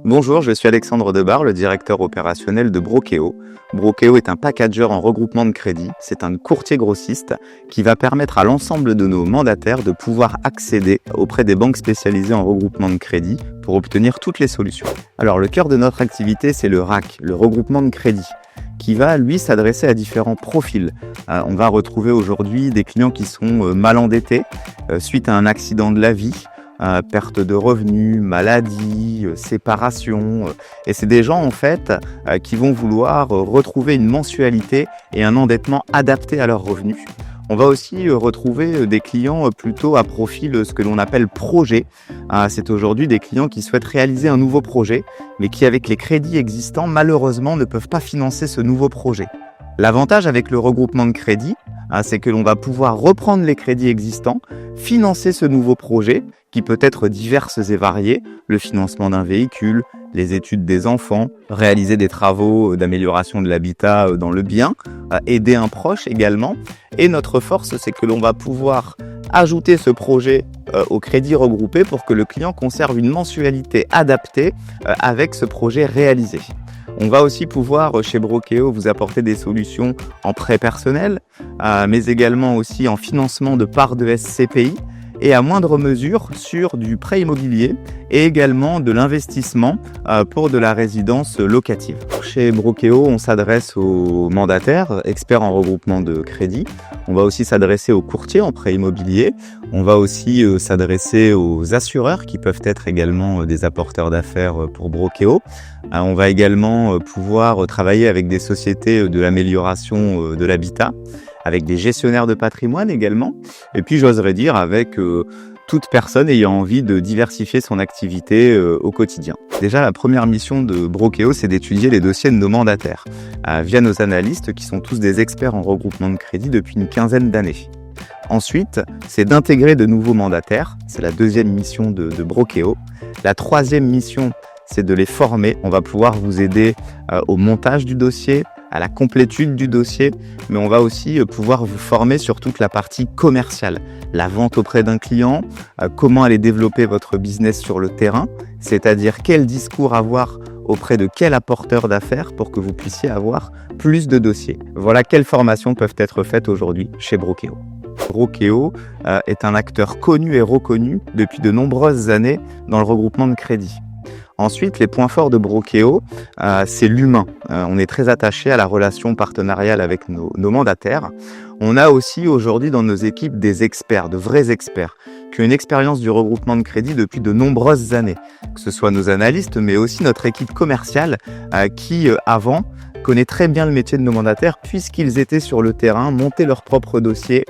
Bonjour, je suis Alexandre Debar, le directeur opérationnel de Brokeo. Brokeo est un packager en regroupement de crédit. C'est un courtier grossiste qui va permettre à l'ensemble de nos mandataires de pouvoir accéder auprès des banques spécialisées en regroupement de crédit pour obtenir toutes les solutions. Alors, le cœur de notre activité, c'est le RAC, le regroupement de crédit, qui va, lui, s'adresser à différents profils. On va retrouver aujourd'hui des clients qui sont mal endettés suite à un accident de la vie, perte de revenus, maladie, séparation. Et c'est des gens en fait qui vont vouloir retrouver une mensualité et un endettement adapté à leurs revenus. On va aussi retrouver des clients plutôt à profil ce que l'on appelle projet. C'est aujourd'hui des clients qui souhaitent réaliser un nouveau projet, mais qui avec les crédits existants, malheureusement, ne peuvent pas financer ce nouveau projet. L'avantage avec le regroupement de crédit, c'est que l'on va pouvoir reprendre les crédits existants, financer ce nouveau projet, qui peut être diverses et variées, le financement d'un véhicule, les études des enfants, réaliser des travaux d'amélioration de l'habitat dans le bien, aider un proche également. Et notre force, c'est que l'on va pouvoir ajouter ce projet au crédit regroupé pour que le client conserve une mensualité adaptée avec ce projet réalisé. On va aussi pouvoir, chez Brokeo, vous apporter des solutions en prêt personnel, mais également aussi en financement de parts de SCPI et à moindre mesure sur du prêt immobilier et également de l'investissement pour de la résidence locative. Chez Brokeo, on s'adresse aux mandataires, experts en regroupement de crédit. On va aussi s'adresser aux courtiers en prêt immobilier. On va aussi s'adresser aux assureurs qui peuvent être également des apporteurs d'affaires pour Brokeo. On va également pouvoir travailler avec des sociétés de l'amélioration de l'habitat, avec des gestionnaires de patrimoine également, et puis j'oserais dire avec toute personne ayant envie de diversifier son activité au quotidien. Déjà, la première mission de Brokeo, c'est d'étudier les dossiers de nos mandataires, via nos analystes qui sont tous des experts en regroupement de crédit depuis une quinzaine d'années. Ensuite, c'est d'intégrer de nouveaux mandataires, c'est la deuxième mission de Brokeo. La troisième mission, c'est de les former. On va pouvoir vous aider au montage du dossier, à la complétude du dossier, mais on va aussi pouvoir vous former sur toute la partie commerciale, la vente auprès d'un client, comment aller développer votre business sur le terrain, c'est-à-dire quel discours avoir auprès de quel apporteur d'affaires pour que vous puissiez avoir plus de dossiers. Voilà quelles formations peuvent être faites aujourd'hui chez Brokeo. Brokeo est un acteur connu et reconnu depuis de nombreuses années dans le regroupement de crédit. Ensuite, les points forts de Brokeo, c'est l'humain. On est très attaché à la relation partenariale avec nos mandataires. On a aussi aujourd'hui dans nos équipes des experts, de vrais experts, qui ont une expérience du regroupement de crédit depuis de nombreuses années. Que ce soit nos analystes, mais aussi notre équipe commerciale qui, avant, connaît très bien le métier de nos mandataires puisqu'ils étaient sur le terrain, montaient leurs propres dossiers,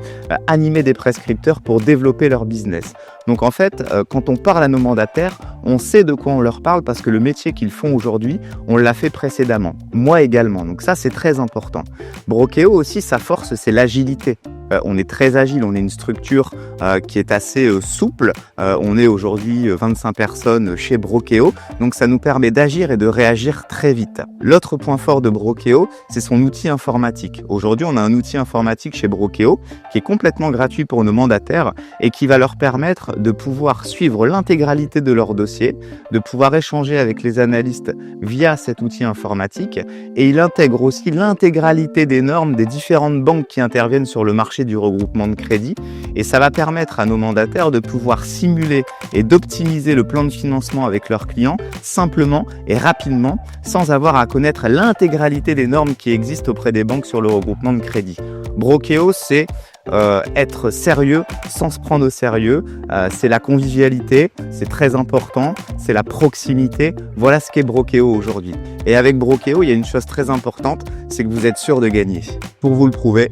animaient des prescripteurs pour développer leur business. Donc en fait, quand on parle à nos mandataires, on sait de quoi on leur parle parce que le métier qu'ils font aujourd'hui, on l'a fait précédemment. Moi également, donc ça c'est très important. Brokeo aussi, sa force, c'est l'agilité. On est très agile, on est une structure qui est assez souple. On est aujourd'hui 25 personnes chez Brokeo, donc ça nous permet d'agir et de réagir très vite. L'autre point fort de Brokeo, c'est son outil informatique. Aujourd'hui, on a un outil informatique chez Brokeo qui est complètement gratuit pour nos mandataires et qui va leur permettre de pouvoir suivre l'intégralité de leur dossier, de pouvoir échanger avec les analystes via cet outil informatique et il intègre aussi l'intégralité des normes des différentes banques qui interviennent sur le marché du regroupement de crédit et ça va permettre à nos mandataires de pouvoir simuler et d'optimiser le plan de financement avec leurs clients simplement et rapidement sans avoir à connaître l'intégralité des normes qui existent auprès des banques sur le regroupement de crédit. Brokeo, c'est être sérieux sans se prendre au sérieux, c'est la convivialité, c'est très important, c'est la proximité, voilà ce qu'est Brokeo aujourd'hui. Et avec Brokeo, il y a une chose très importante, c'est que vous êtes sûr de gagner. Pour vous le prouver,